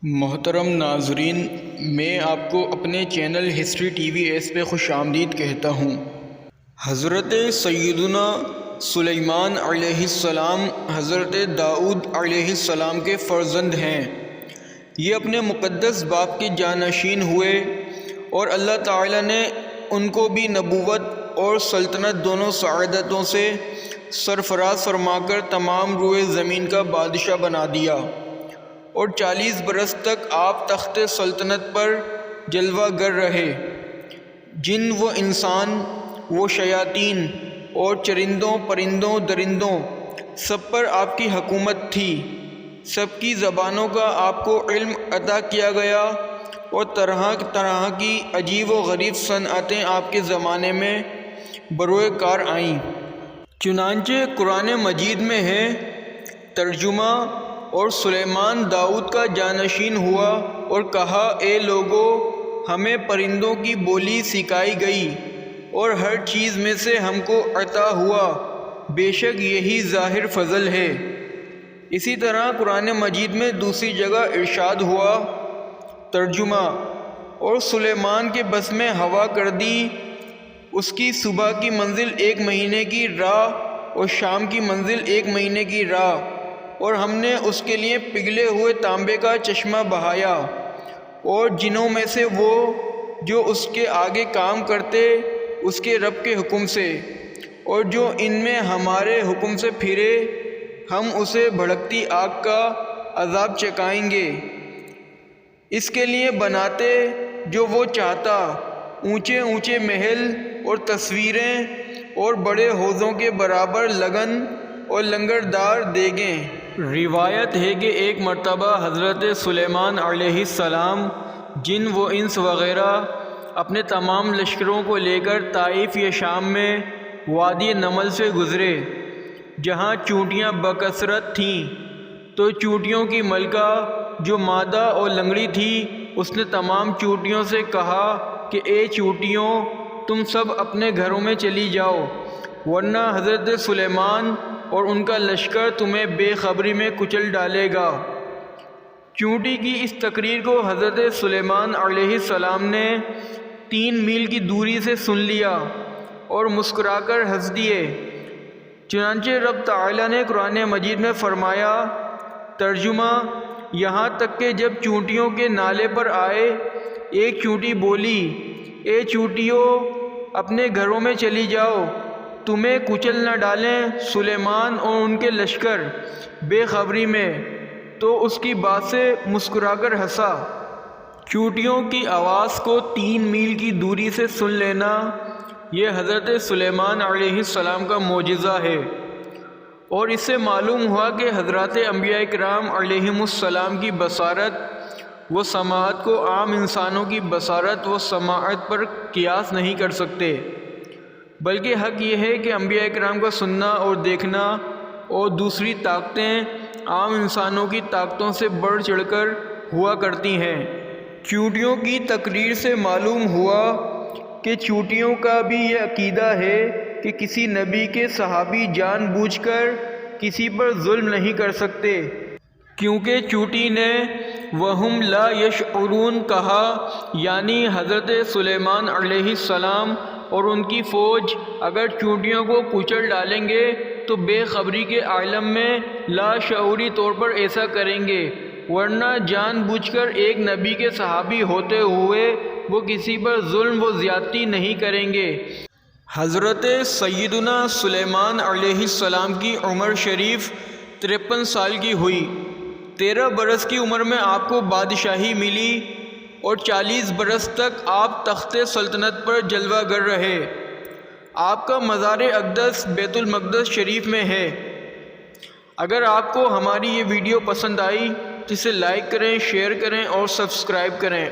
محترم ناظرین، میں آپ کو اپنے channel history T V S پہ خوش آمدید کہتا ہوں۔ حضرت سیدنا سلیمان علیہ السلام حضرت داؤد علیہ السلام کے فرزند ہیں۔ یہ اپنے مقدس باپ کے جانشین ہوئے اور اللہ تعالیٰ نے ان کو بھی نبوت اور سلطنت دونوں سعادتوں سے سرفراز فرما کر تمام روئے زمین کا بادشاہ بنا دیا، اور 40 برس تک آپ تخت سلطنت پر جلوہ گر رہے۔ جن و انسان و شیاطین اور چرندوں پرندوں درندوں سب پر آپ کی حکومت تھی۔ سب کی زبانوں کا آپ کو علم عطا کیا گیا، اور طرح طرح کی عجیب و غریب صنعتیں آپ کے زمانے میں بروئے کار آئیں۔ چنانچہ قرآن مجید میں ہے ترجمہ، اور سلیمان داؤد کا جانشین ہوا اور کہا، اے لوگو، ہمیں پرندوں کی بولی سکھائی گئی اور ہر چیز میں سے ہم کو عطا ہوا، بے شک یہی ظاہر فضل ہے۔ اسی طرح قرآن مجید میں دوسری جگہ ارشاد ہوا ترجمہ، اور سلیمان کے بس میں ہوا کر دی، اس کی صبح کی منزل 1 مہینے کی راہ اور شام کی منزل 1 مہینے کی راہ، اور ہم نے اس کے لیے پگھلے ہوئے تانبے کا چشمہ بہایا، اور جنوں میں سے وہ جو اس کے آگے کام کرتے اس کے رب کے حکم سے، اور جو ان میں ہمارے حکم سے پھرے ہم اسے بھڑکتی آگ کا عذاب چکھائیں گے۔ اس کے لیے بناتے جو وہ چاہتا، اونچے اونچے محل اور تصویریں اور بڑے حوضوں کے برابر لگن اور لنگردار دیگیں۔ روایت ہے کہ ایک مرتبہ حضرت سلیمان علیہ السلام جن و انس وغیرہ اپنے تمام لشکروں کو لے کر طائف یا شام میں وادی نمل سے گزرے، جہاں چونٹیاں بکثرت تھیں۔ تو چونٹیوں کی ملکہ جو مادہ اور لنگڑی تھی، اس نے تمام چونٹیوں سے کہا کہ اے چونٹیوں، تم سب اپنے گھروں میں چلی جاؤ، ورنہ حضرت سلیمان اور ان کا لشکر تمہیں بے خبری میں کچل ڈالے گا۔ چونٹی کی اس تقریر کو حضرت سلیمان علیہ السلام نے 3 میل کی دوری سے سن لیا اور مسکرا کر ہنس دیے۔ چنانچہ رب تعالیٰ نے قرآن مجید میں فرمایا ترجمہ، یہاں تک کہ جب چونٹیوں کے نالے پر آئے، ایک چونٹی بولی، اے چونٹیوں، اپنے گھروں میں چلی جاؤ، تمہیں کچل نہ ڈالیں سلیمان اور ان کے لشکر بے خبری میں۔ تو اس کی بات سے مسکرا کر ہنسا۔ چونٹیوں کی آواز کو 3 میل کی دوری سے سن لینا، یہ حضرت سلیمان علیہ السلام کا معجزہ ہے، اور اس سے معلوم ہوا کہ حضرات انبیاء کرام علیہم السلام کی بصارت و سماعت کو عام انسانوں کی بصارت و سماعت پر قیاس نہیں کر سکتے، بلکہ حق یہ ہے کہ انبیاء کرام کا سننا اور دیکھنا اور دوسری طاقتیں عام انسانوں کی طاقتوں سے بڑھ چڑھ کر ہوا کرتی ہیں۔ چونٹیوں کی تقریر سے معلوم ہوا کہ چونٹیوں کا بھی یہ عقیدہ ہے کہ کسی نبی کے صحابی جان بوجھ کر کسی پر ظلم نہیں کر سکتے، کیونکہ چونٹی نے وَهُمْ لَا يَشْعُرُونَ کہا، یعنی حضرت سلیمان علیہ السلام اور ان کی فوج اگر چونٹیوں کو کچل ڈالیں گے تو بے خبری کے عالم میں لاشعوری طور پر ایسا کریں گے، ورنہ جان بوجھ کر ایک نبی کے صحابی ہوتے ہوئے وہ کسی پر ظلم و زیادتی نہیں کریں گے۔ حضرت سیدنا سلیمان علیہ السلام کی عمر شریف 53 سال کی ہوئی۔ 13 برس کی عمر میں آپ کو بادشاہی ملی، اور 40 برس تک آپ تخت سلطنت پر جلوہ گر رہے۔ آپ کا مزار اقدس بیت المقدس شریف میں ہے۔ اگر آپ کو ہماری یہ ویڈیو پسند آئی تو اسے لائک کریں، شیئر کریں اور سبسکرائب کریں۔